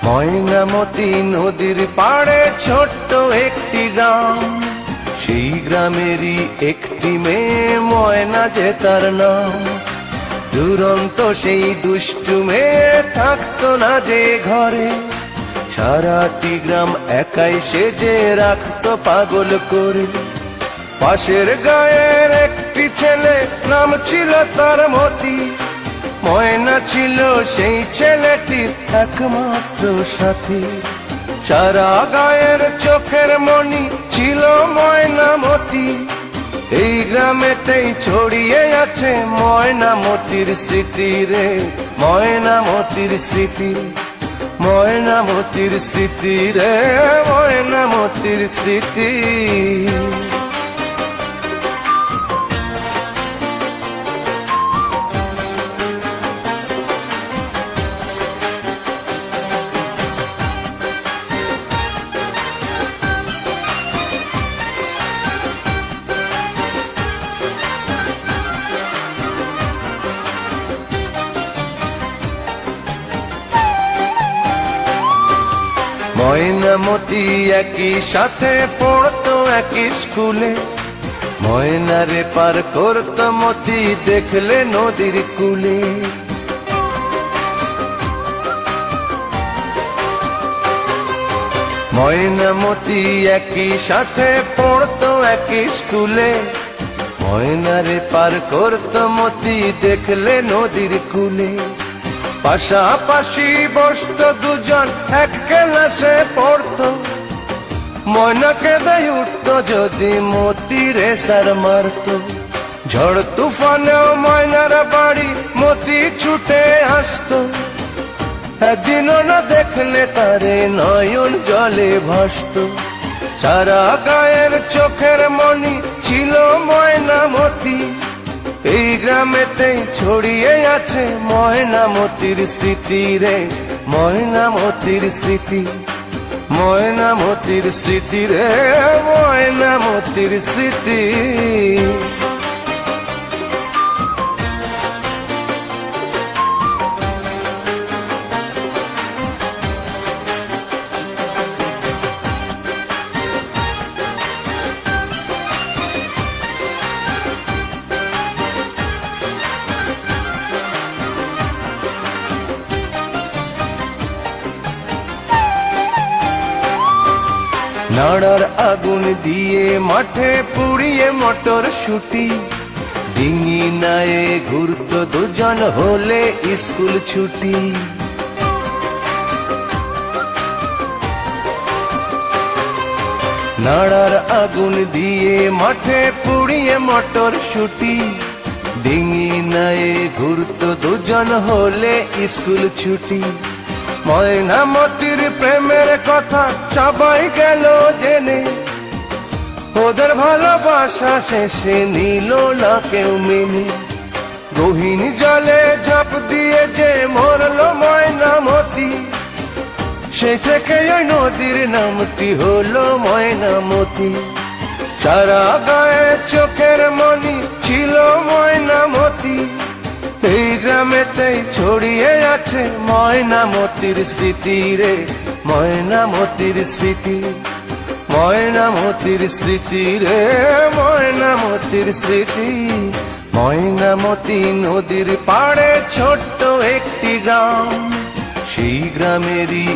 ময়নামতি নদীর পাড়ে ছোট্ট একটি গ্রাম, সেই গ্রামেরই একটি মেয়ে ময়না যে তার নাম। দুরন্ত সেই দুষ্টু মেয়ে থাকতো না যে ঘরে, সারাটি গ্রাম একাই সেজে রাখতো পাগল করে। পাশের গায়ের একটি ছেলে, নাম ছিল তার মতি। ময়না ছিল সেই ছেলেটির একমাত্র সাথী। সারা গায়ের চোখের মনি ছিল ময়নামতি। এই গ্রামেতেই ছড়িয়ে আছে ময়নামতির স্মৃতি রে, ময়নামতির স্মৃতি, ময়নামতির স্মৃতি রে, ময়নামতির স্মৃতি। ময়নামতি একই সাথে পড়তো একই স্কুলে। ময়নারে পার করতো মতি দেখলে নদীর কূলে। ময়নামতি একই সাথে পড়তো একই স্কুলে। ময়নারে পার করতো মতি দেখলে নদীর কূলে। পাশাপাশি বসতো দুজন এক ক্লাসে পড়তো। ময়নাকে দেয় উঠতো যদি মতি রেসার মারতো। ঝড় তুফানেও ময়নার বাড়ি মতি ছুটে আসতো। একদিনও না দেখলে তারে নয়ন জলে ভাসতো। সারা গায়ের চোখের মনি ছিল ময়নামতি। এই গ্রামেতেই ছড়িয়ে আছে ময়নামতির স্মৃতি রে, ময়নামতির স্মৃতি, ময়নামতির স্মৃতি রে, ময়নামতির স্মৃতি। নাড়ার আগুন দিয়ে মাঠে পুড়িয়ে মটর শুটি। ডিঙি নায়ে ঘুরতো দুজন হলে স্কুল ছুটি। নাড়ার আগুন দিয়ে মাঠে পুড়িয়ে মটর শুটি। ডিঙি নায়ে ঘুরতো দুজন হলে স্কুল ছুটি। ময়নামতির প্রেমের কথা সবাই গেল জেনে। ওদের ভালোবাসা শেষে নিল না কেউ মেনে। গহীন জলে ঝাঁপ দিয়ে যে মরল ময়নামতি, সে থেকে ওই নদীর নামটি হলো ময়নামতি। সারা গায়ে চোখের মনি ছিল ময়নামতি। এই গ্রামেতেই ছড়িয়ে আছে ময়নামতির স্মৃতি রে, ময়নামতির স্মৃতি, ময়নামতির স্মৃতি রে, ময়নামতির স্মৃতি। ময়নামতি নদীর পাড়ে ছোট্ট একটি গ্রাম, সেই গ্রামেরই